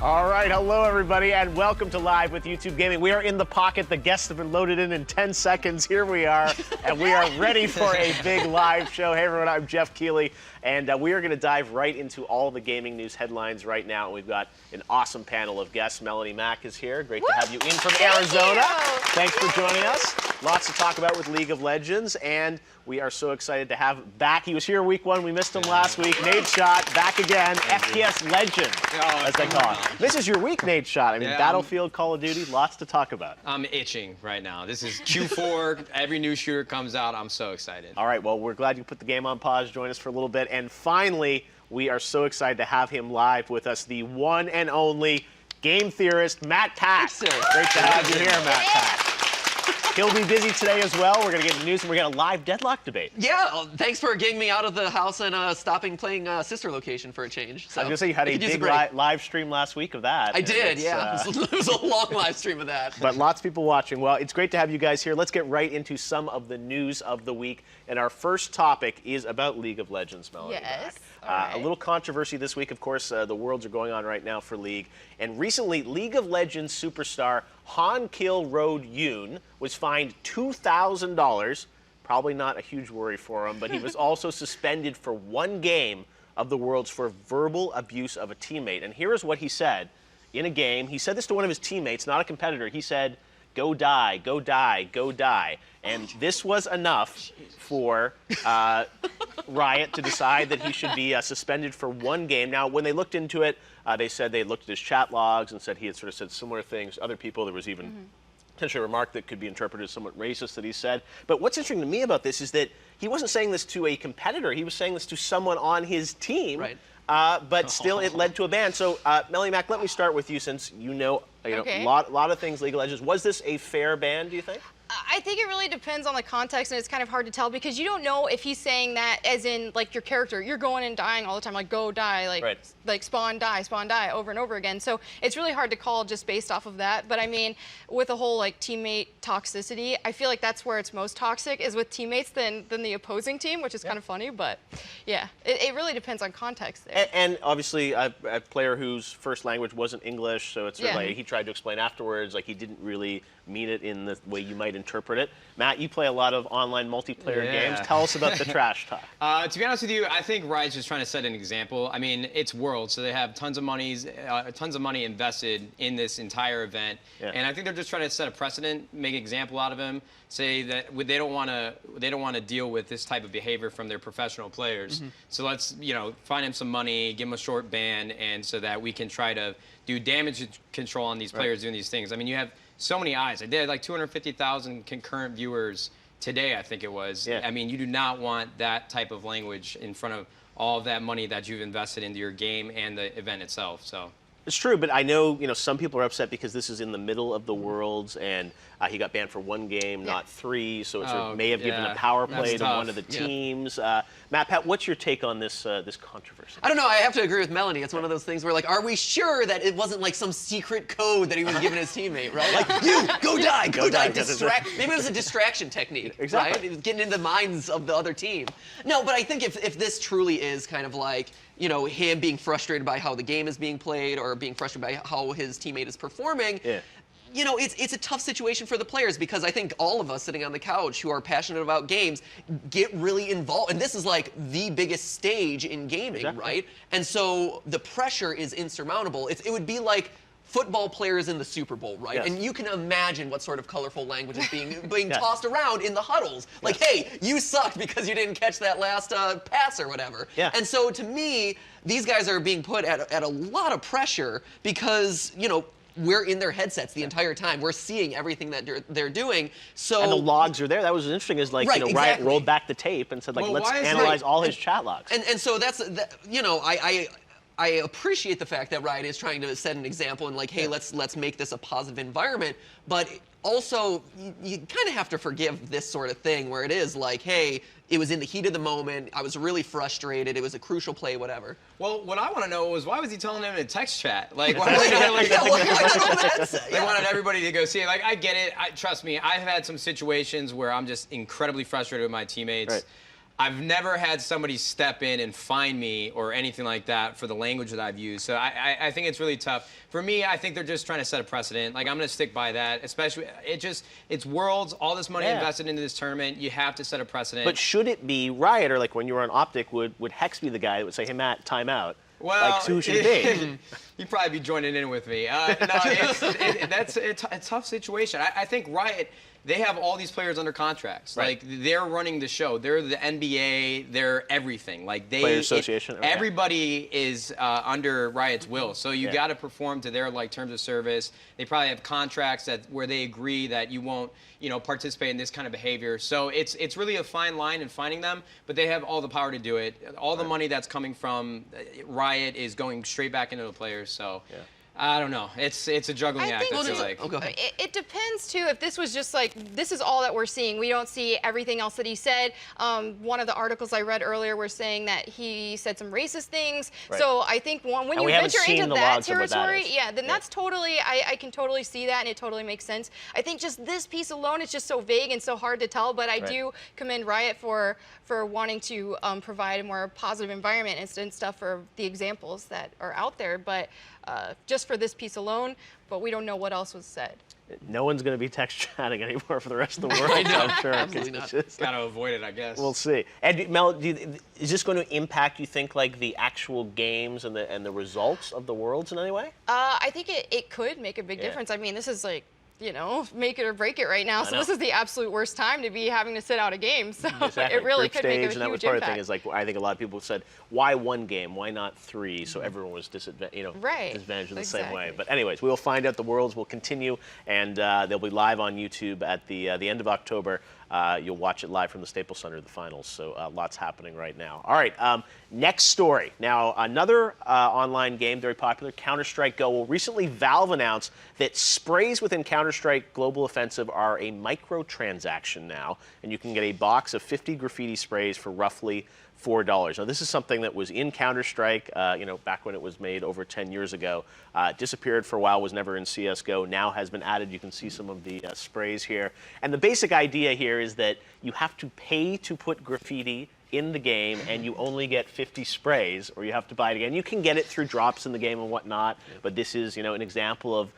All right, hello everybody, and welcome to Live with YouTube Gaming. We are in the pocket. The guests have been loaded in 10 seconds. Here we are, and we are ready for a big live show. Hey everyone, I'm Geoff Keighley, and we are going to dive right into all the gaming news headlines right now. We've got an awesome panel of guests. Melonie Mac is here. Great to have you in from Arizona. Thanks for joining us. Lots to talk about with League of Legends, and we are so excited to have back. He was here week one. We missed him last week. Nadeshot, back again. FPS legend, as they call it. This is your week, Nadeshot. I mean, Battlefield, Call of Duty, lots to talk about. I'm itching right now. This is Q4. Every new shooter comes out. I'm so excited. All right, well, we're glad you put the game on pause. Join us for a little bit. And finally, we are so excited to have him live with us, the one and only game theorist, MatPat. Great to have you here, MatPat. He'll be busy today as well. We're going to get the news, and we're going to live deadlock debate. Yeah, thanks for getting me out of the house and stopping playing Sister Location for a change. So I was going to say, you had a big live stream last week of that. I did, yeah. It was a long live stream of that. But lots of people watching. Well, it's great to have you guys here. Let's get right into some of the news of the week. And our first topic is about League of Legends, Melonie. Yes. A little controversy this week. Of course, the Worlds are going on right now for League. And recently, League of Legends superstar Han Kill Road Yoon was fined $2,000. Probably not a huge worry for him, but he was also suspended for one game of the Worlds for verbal abuse of a teammate. And here is what he said in a game. He said this to one of his teammates, not a competitor. He said, "Go die, go die, go die." And this was enough for Riot to decide that he should be suspended for one game. Now, when they looked into it, they said they looked at his chat logs and said he had sort of said similar things. Other people, there was even potentially a remark that could be interpreted as somewhat racist that he said. But what's interesting to me about this is that he wasn't saying this to a competitor. He was saying this to someone on his team. Right. But still, it led to a ban. So, Melonie Mac, let me start with you, since you know a lot of things League of Legends. Was this a fair ban, do you think? I think it really depends on the context, and it's kind of hard to tell because you don't know if he's saying that as in like your character, you're going and dying all the time, like go die, like spawn die over and over again. So it's really hard to call just based off of that. But I mean, with the whole like teammate toxicity, I feel like that's where it's most toxic is with teammates than the opposing team, which is kind of funny. But yeah, it really depends on context there. And obviously, a player whose first language wasn't English, so it's sort of like he tried to explain afterwards, like he didn't really mean it in the way you might interpret it. Matt, you play a lot of online multiplayer games. Tell us about the trash talk. To be honest with you, I think Riot's just trying to set an example. I mean, it's Worlds, so they have tons of money invested in this entire event, and I think they're just trying to set a precedent, make an example out of him, say that they don't want to deal with this type of behavior from their professional players. So let's find him some money, give him a short ban, and so that we can try to do damage control on these players doing these things. I mean, you have so many eyes. I did like 250,000 concurrent viewers today, I think it was. I mean, you do not want that type of language in front of all of that money that you've invested into your game and the event itself. So it's true, but I know some people are upset because this is in the middle of the Worlds, and he got banned for one game, not three, so it sort of may have given a power play to one of the teams. MatPat, what's your take on this this controversy? I don't know. I have to agree with Melonie. It's one of those things where, like, are we sure that it wasn't like some secret code that he was giving his teammate, right? Like, you go die, go die, distract. Maybe it was a distraction technique, right? It was getting into the minds of the other team. No, but I think if this truly is kind of like him being frustrated by how the game is being played or being frustrated by how his teammate is performing. It's a tough situation for the players because I think all of us sitting on the couch who are passionate about games get really involved. And this is like the biggest stage in gaming, right? And so the pressure is insurmountable. It would be like football players in the Super Bowl, right? And you can imagine what sort of colorful language is being tossed around in the huddles. Like, hey, you sucked because you didn't catch that last pass or whatever. And so to me, these guys are being put at a lot of pressure because, we're in their headsets the entire time. We're seeing everything that they're doing. So and the logs are there. That was interesting. Is like Riot rolled back the tape and said like, let's analyze all his chat logs. And so that's I appreciate the fact that Riot is trying to set an example and like, hey, let's make this a positive environment. But also, you kind of have to forgive this sort of thing where it is like, hey, it was in the heat of the moment. I was really frustrated. It was a crucial play, whatever. Well, what I want to know is why was he telling them in text chat? Like, why they wanted everybody to go see it. Like, I get it. Trust me, I've had some situations where I'm just incredibly frustrated with my teammates. I've never had somebody step in and fine me or anything like that for the language that I've used. So I think it's really tough. For me, I think they're just trying to set a precedent. Like, I'm going to stick by that. Especially, it's Worlds, all this money invested into this tournament. You have to set a precedent. But should it be Riot, or like when you were on Optic, would Hex be the guy that would say, hey, Matt, time out? Well, like, so who should it be? You'd probably be joining in with me. No, that's a tough situation. I think Riot, they have all these players under contracts. Right. Like, they're running the show. They're the NBA. They're everything. Like, Players Association. Everybody is under Riot's will. So you got to perform to their terms of service. They probably have contracts where they agree that you won't, participate in this kind of behavior. So it's really a fine line in finding them, but they have all the power to do it. All the money that's coming from Riot is going straight back into the players. So. Yeah. I don't know. It's a juggling act. I feel like. Oh, go ahead. It depends too. If this was just like, this is all that we're seeing, we don't see everything else that he said. One of the articles I read earlier were saying that he said some racist things. Right. So I think when you venture into that territory, that that's totally, I can totally see that, and it totally makes sense. I think just this piece alone is just so vague and so hard to tell. But I do commend Riot for wanting to provide a more positive environment and stuff for the examples that are out there. But just for this piece alone, but we don't know what else was said. No one's going to be text chatting anymore for the rest of the world. I know. I'm sure. Absolutely not. Got to avoid it, I guess. We'll see. And Mel, is this going to impact, you think, like the actual games and the results of the Worlds in any way? I think it could make a big difference. I mean, this is like, make it or break it right now. So this is the absolute worst time to be having to sit out a game. So exactly. it really Group could make a stage, and that was huge part impact. of the thing is like, I think a lot of people said, why one game? Why not three? So everyone was disadvantaged in the same way. But anyways, we will find out. The Worlds will continue, and they'll be live on YouTube at the end of October. You'll watch it live from the Staples Center, the finals. So lots happening right now. All right, next story. Now, another online game, very popular, Counter-Strike Go. Well, recently Valve announced that sprays within Counter-Strike Global Offensive are a microtransaction now, and you can get a box of 50 graffiti sprays for roughly $4. Now, this is something that was in Counter-Strike, back when it was made over 10 years ago. Disappeared for a while, was never in CSGO, now has been added. You can see some of the sprays here. And the basic idea here is that you have to pay to put graffiti in the game, and you only get 50 sprays, or you have to buy it again. You can get it through drops in the game and whatnot, but this is, an example of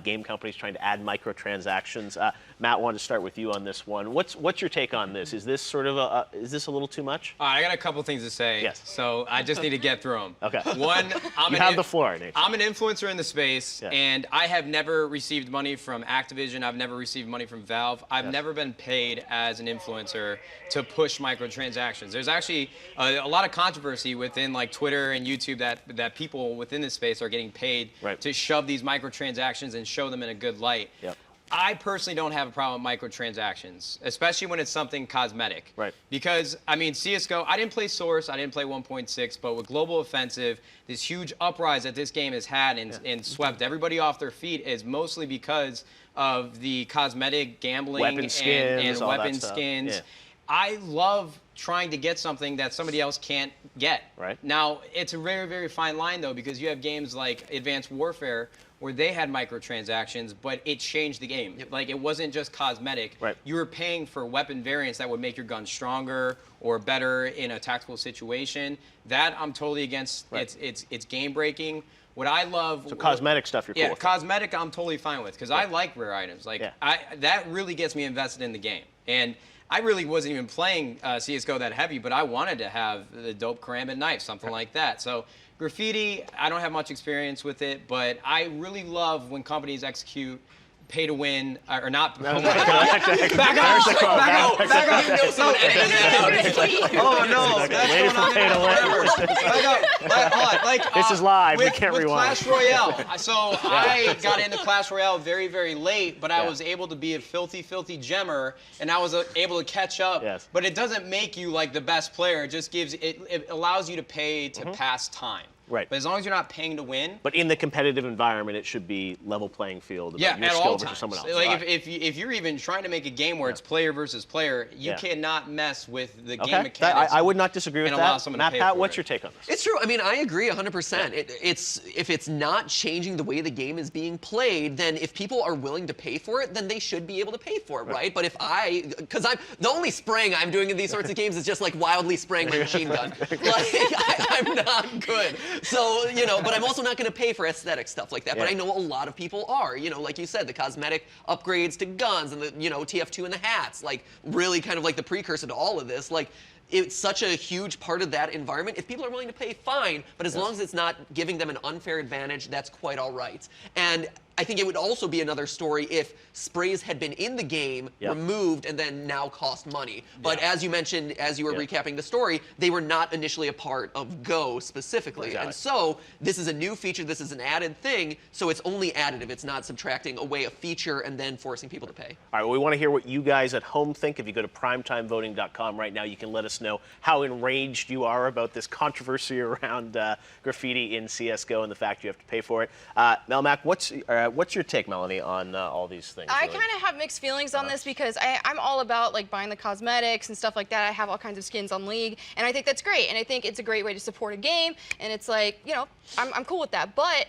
game companies trying to add microtransactions. Matt, wanted to start with you on this one. What's your take on this? Is this sort of is this a little too much? I got a couple things to say. Yes. So I just need to get through them. Okay. One, you have the floor, Nate. I'm an influencer in the space, and I have never received money from Activision. I've never received money from Valve. I've never been paid as an influencer to push microtransactions. There's actually a lot of controversy within Twitter and YouTube that people within this space are getting paid to shove these microtransactions and show them in a good light. Yep. I personally don't have a problem with microtransactions, especially when it's something cosmetic. Right. Because, CSGO, I didn't play Source, I didn't play 1.6, but with Global Offensive, this huge uprise that this game has had and swept everybody off their feet is mostly because of the cosmetic gambling weapon skins, and weapon skins. Yeah. I love trying to get something that somebody else can't get. Right. Now, it's a very, very fine line, though, because you have games like Advanced Warfare where they had microtransactions, but it changed the game. Yep. Like, it wasn't just cosmetic. Right. You were paying for weapon variants that would make your gun stronger or better in a tactical situation. That I'm totally against. Right. It's game breaking. What I love. So cosmetic stuff you're cool with. Cosmetic I'm totally fine with because I like rare items. That really gets me invested in the game. And I really wasn't even playing CSGO that heavy, but I wanted to have the dope karambit knife, something like that. So graffiti, I don't have much experience with it, but I really love when companies execute pay to win or not. No, back up. You know someone edited that out. Oh no, that's Waiting going for on pay to win. Back up. This is live. We With can't rewind. Clash Royale. So I got into Clash Royale very, very late, but I was able to be a filthy, filthy gemmer, and I was able to catch up. Yes. But it doesn't make you the best player. It just gives it allows you to pay to pass time. Right. But as long as you're not paying to win. But in the competitive environment, it should be level playing field about Yeah, your at skill all versus times. someone else. Like if you're even trying to make a game where it's player versus player, you cannot mess with the game mechanics. I would not disagree with and that. allow someone to pay MatPat, for what's it. your take on this? It's true. I mean, I agree 100%. If it's not changing the way the game is being played, then if people are willing to pay for it, then they should be able to pay for it, right? But because the only spraying I'm doing in these sorts of games is just like wildly spraying my machine gun. I'm not good. So, but I'm also not going to pay for aesthetic stuff like that. But I know a lot of people are. Like you said, the cosmetic upgrades to guns and the, TF2 and the hats, like really kind of like the precursor to all of this. Like, it's such a huge part of that environment. If people are willing to pay, fine. But as long as it's not giving them an unfair advantage, that's quite all right. And I think it would also be another story if sprays had been in the game, removed, and then now cost money. But as you mentioned, as you were recapping the story, they were not initially a part of Go specifically. Exactly. And so this is a new feature. This is an added thing. So it's only additive. It's not subtracting away a feature and then forcing people to pay. All right, well, we want to hear what you guys at home think. If you go to primetimevoting.com right now, you can let us know how enraged you are about this controversy around graffiti in CSGO and the fact you have to pay for it. Mel Mac, what's your take, Melonie, on all these things? I kind of have mixed feelings on this because I'm all about like buying the cosmetics and stuff like that. I have all kinds of skins on League, and I think that's great. And I think it's a great way to support a game. And it's like, I'm cool with that. But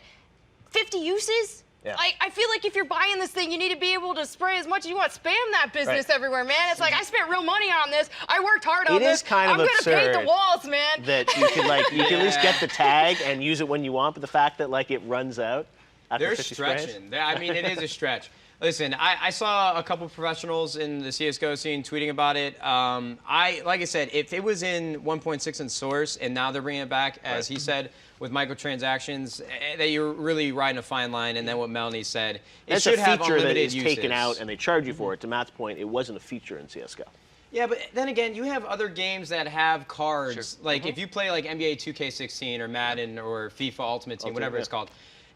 50 uses? Yeah. I feel like if you're buying this thing, you need to be able to spray as much as you want. Spam that business everywhere, man. It's like, I spent real money on this. I worked hard on this. It is kind of absurd. I'm going to paint the walls, man. That you can at least get the tag and use it when you want, but the fact that it runs out after They're 50 stretching. sprays? I mean, it is a stretch. Listen, I saw a couple professionals in the CSGO scene tweeting about it. Like I said, if it was in 1.6 in source and now they're bringing it back, as he said, with microtransactions, that you're really riding a fine line. And then what Melonie said, it should have unlimited uses. It's a feature that is taken out and they charge you for it. To Matt's point, it wasn't a feature in CSGO. Yeah, but then again, you have other games that have cards. Sure. Like if you play like NBA 2K16 or Madden or FIFA Ultimate Team, whatever it's called,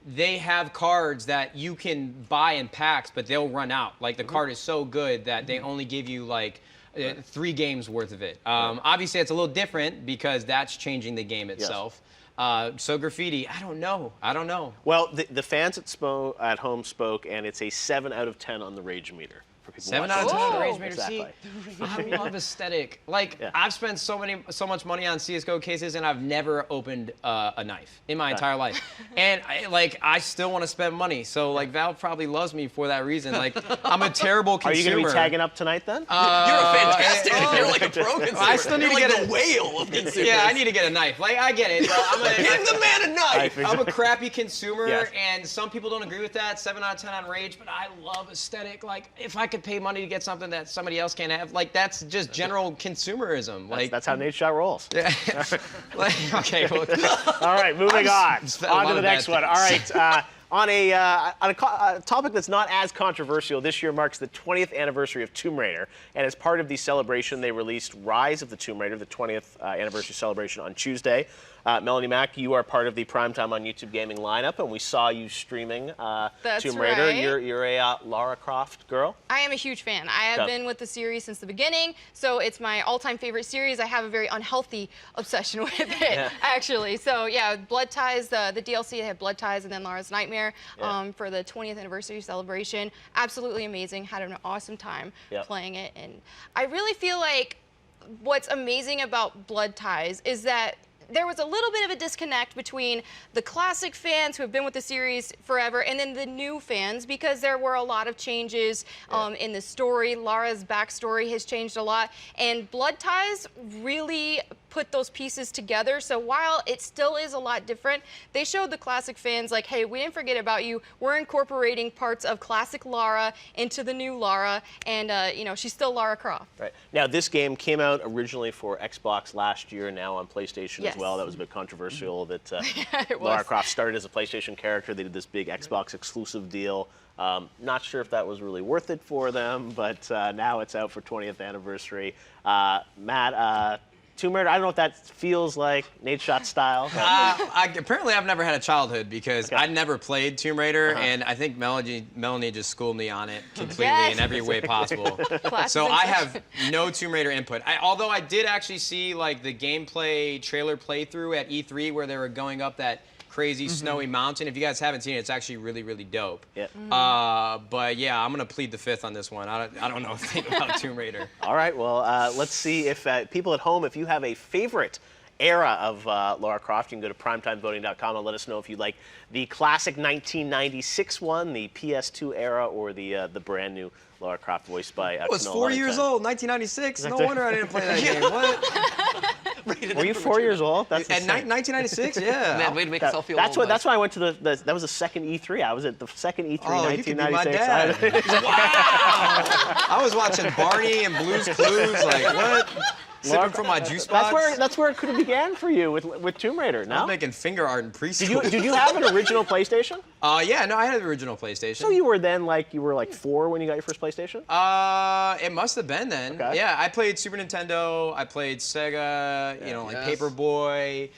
they have cards that you can buy in packs, but they'll run out. Like the card is so good that they only give you like 3 games worth of it. Obviously, it's a little different because that's changing the game itself. So graffiti, I don't know. Well, the fans at home spoke, and it's a 7 out of 10 on the rage meter. For people 7 out of 10 on the rage meter. Exactly. See, I love aesthetic. Like I've spent so much money on CS:GO cases, and I've never opened a knife in my entire life. And I still want to spend money. So Valve probably loves me for that reason. Like I'm a terrible consumer. Are you going to be tagging up tonight then? You're a fantastic. You're like a pro consumer. I still need to get a whale of consumers. Yeah, I need to get a knife. Like I get it. Give the man a knife. I'm a crappy consumer, and some people don't agree with that. 7 out of 10 on rage, but I love aesthetic. Like if I could pay money to get something that somebody else can't have, that's just general consumerism. That's how Nadeshot rolls. Yeah. Okay. Well, all right, moving on to the next one. All right. On a topic that's not as controversial, this year marks the 20th anniversary of Tomb Raider, and as part of the celebration, they released Rise of the Tomb Raider, the 20th anniversary celebration on Tuesday. Melonie Mac, you are part of the Primetime on YouTube gaming lineup, and we saw you streaming Tomb Raider. Right. You're a Lara Croft girl? I am a huge fan. I have been with the series since the beginning, so it's my all-time favorite series. I have a very unhealthy obsession with it, actually. So yeah, Blood Ties, the DLC, they had Blood Ties and then Lara's Nightmare for the 20th anniversary celebration. Absolutely amazing. Had an awesome time playing it, and I really feel like what's amazing about Blood Ties is that there was a little bit of a disconnect between the classic fans who have been with the series forever and then the new fans, because there were a lot of changes in the story. Lara's backstory has changed a lot, and Blood Ties really put those pieces together. So while it still is a lot different, they showed the classic fans like, hey, we didn't forget about you. We're incorporating parts of classic Lara into the new Lara, and she's still Lara Croft. Right. Now, this game came out originally for Xbox last year, now on PlayStation as well. That was a bit controversial that Lara Croft started as a PlayStation character. They did this big Xbox exclusive deal. Not sure if that was really worth it for them, but now it's out for 20th anniversary. Matt, Tomb Raider. I don't know what that feels like, Nadeshot style. Apparently, I've never had a childhood because I never played Tomb Raider, and I think Melonie just schooled me on it completely in every way possible. So I have no Tomb Raider input. Although I did actually see like the gameplay trailer playthrough at E3 where they were going up that crazy snowy mountain. If you guys haven't seen it, it's actually really, really dope. Yeah. But yeah, I'm gonna plead the fifth on this one. I don't know a thing about Tomb Raider. All right, well, let's see if people at home, if you have a favorite era of Lara Croft, you can go to primetimevoting.com and let us know if you like the classic 1996 one, the PS2 era, or the brand new Lara Croft voiced by I was 4 years old, 1996. No wonder I didn't play that game. What? Were you 4 years old? That's At 1996, yeah. Man, way to make yourself feel that's old. That's why I went to that was the second E3. I was at the second E3 you could be my 1996. dad. Wow! I was watching Barney and Blue's Clues. Like what? Sipping from my juice box. That's where it could have began for you with Tomb Raider. No? I was making finger art in preschool. Did you have an original PlayStation? Yeah, no, I had an original PlayStation. So you were then like 4 when you got your first PlayStation? It must have been then. Okay. Yeah, I played Super Nintendo. I played Sega. You know, like Paperboy.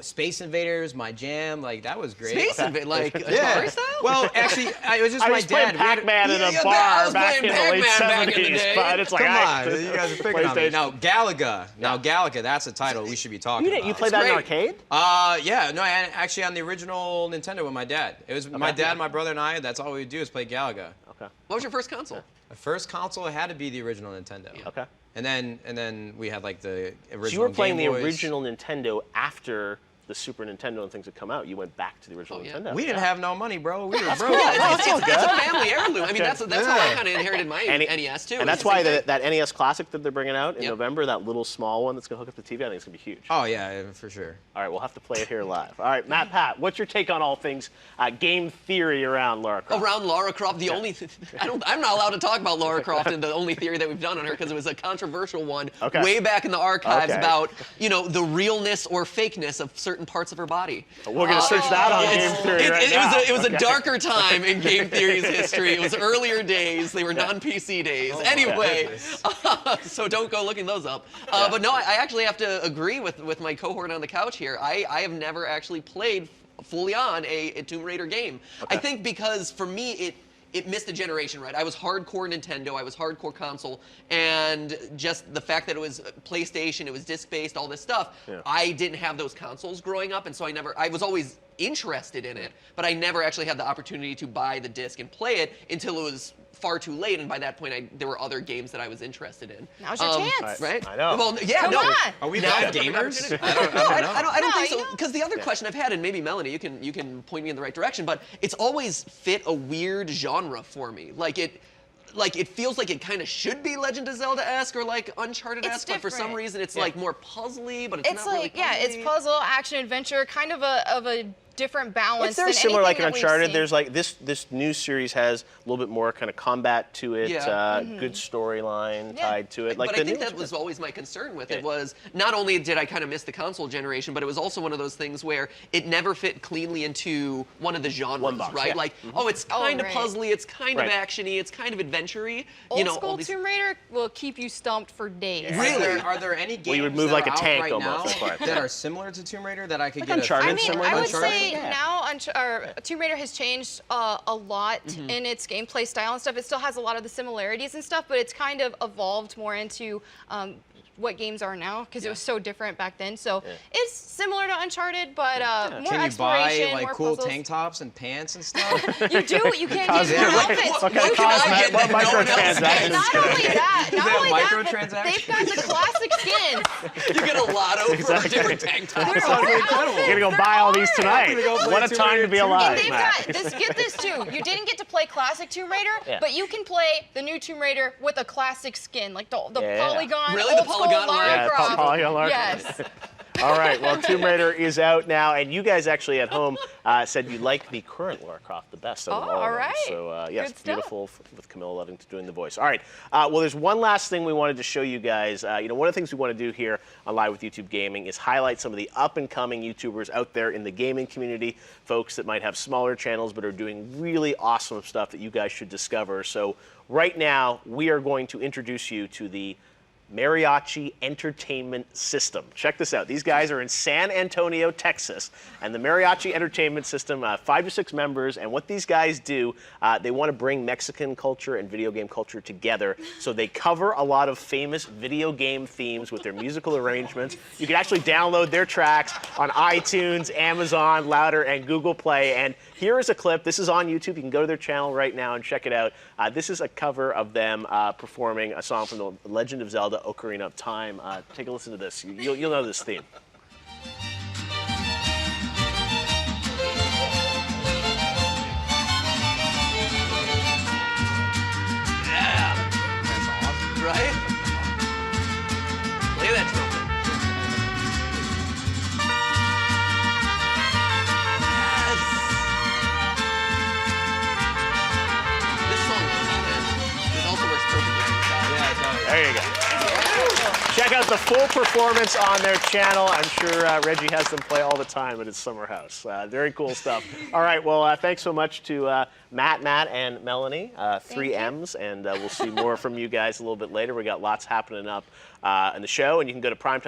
Space Invaders, my jam, like that was great. Space Invaders, like yeah. style? Well, actually, it was just I my was dad. playing Pac-Man in a bar back in the late Pac-Man back in the 70s, day. but it's like, Come on, you guys are picking on me. PlayStation. Now, Galaga. Now, Galaga, that's a title we should be talking about. You played that in arcade? Yeah, no, actually on the original Nintendo with my dad. It was my dad, my brother, and I. That's all we would do is play Galaga. Okay. What was your first console? The first console had to be the original Nintendo. Okay. And then we had like the original. So you were playing Game the Boys. original Nintendo after the Super Nintendo and things had come out. You went back to the original Nintendo. We didn't have no money, bro. We were broke. It's a family heirloom. I mean, that's how I kind of inherited my NES too. And that's why that NES Classic that they're bringing out in November, that little small one that's going to hook up the TV, I think it's going to be huge. Oh, yeah, for sure. All right, we'll have to play it here live. All right, MatPat, what's your take on all things game theory around Lara Croft? Around Lara Croft, the only I'm not allowed to talk about Lara Croft and the only theory that we've done on her because it was a controversial one way back in the archives about, the realness or fakeness of certain parts of her body. We're going to search that on game theory right now. It was a darker time in game theory's history. It was earlier days. They were non-PC days. Anyway, so don't go looking those up. But no, I actually have to agree with my cohort on the couch here. I have never actually played fully on a Tomb Raider game. I think because for me it missed a generation, right? I was hardcore Nintendo, I was hardcore console, and just the fact that it was PlayStation, it was disc-based, all this stuff, I didn't have those consoles growing up, and so I was always interested in it, but I never actually had the opportunity to buy the disc and play it until it was far too late, and by that point, there were other games that I was interested in. Now's your chance. Right? I know. Well, yeah, Come on. Are we bad gamers? I don't think so. Because the other question I've had, and maybe Melonie, you can point me in the right direction, but it's always fit a weird genre for me. Like it feels like it kind of should be Legend of Zelda-esque or like Uncharted-esque, but for some reason it's like more puzzly, but it's not really puzzly. It's puzzle, action, adventure, kind of a different balance. It's very similar, like in Uncharted. There's like this new series has a little bit more kind of combat to it, good storyline tied to it. Like but I think that was always my concern with it was not only did I kind of miss the console generation, but it was also one of those things where it never fit cleanly into one of the genres, right? Like, it's kind of puzzly, it's kind of actiony, it's kind of adventure-y. Old school Tomb Raider will keep you stumped for days. Really? Are there any games you would move like a tank right almost that are similar to Tomb Raider that I could get? Uncharted, I would say now Tomb Raider has changed a lot in its gameplay style and stuff. It still has a lot of the similarities and stuff, but it's kind of evolved more into what games are now because it was so different back then. So it's similar to Uncharted, but more Can you exploration, buy like more cool puzzles. tank tops and pants and stuff? You do. You can't get new outfits. What can I get that no one else microtransactions? Not only that, microtransactions? but they've got the classic skins. You get a lotto for a different tank top. You're gonna go buy all these tonight. What a time to be alive, And they've Matt. got get this too. You didn't get to play classic Tomb Raider, but you can play the new Tomb Raider with a classic skin, like the polygon, Really? The old school polygon Lara Lara Croft. Polygon Lara Yes. All right, well, Tomb Raider is out now, and you guys actually at home said you like the current Lara Croft the best out of all all of them. right. So, yes, Good stuff. beautiful with Camilla Lovington doing the voice. All right, well, there's one last thing we wanted to show you guys. One of the things we want to do here on Live with YouTube Gaming is highlight some of the up-and-coming YouTubers out there in the gaming community, folks that might have smaller channels but are doing really awesome stuff that you guys should discover. So right now, we are going to introduce you to the Mariachi Entertainment System. Check this out. These guys are in San Antonio, Texas, and the Mariachi Entertainment System, 5 to 6 members, and what these guys do, they want to bring Mexican culture and video game culture together, so they cover a lot of famous video game themes with their musical arrangements. You can actually download their tracks on iTunes, Amazon, Louder, and Google Play, and here is a clip. This is on YouTube. You can go to their channel right now and check it out. This is a cover of them performing a song from The Legend of Zelda: Ocarina of Time. Take a listen to this. You'll know this theme. Yeah. That's awesome. Right? Play that trumpet. There you go. Check out the full performance on their channel. I'm sure Reggie has them play all the time at his summer house. Very cool stuff. All right, well, thanks so much to Matt, and Melonie, 3 M's, and we'll see more from you guys a little bit later. We got lots happening up in the show, and you can go to Primetime.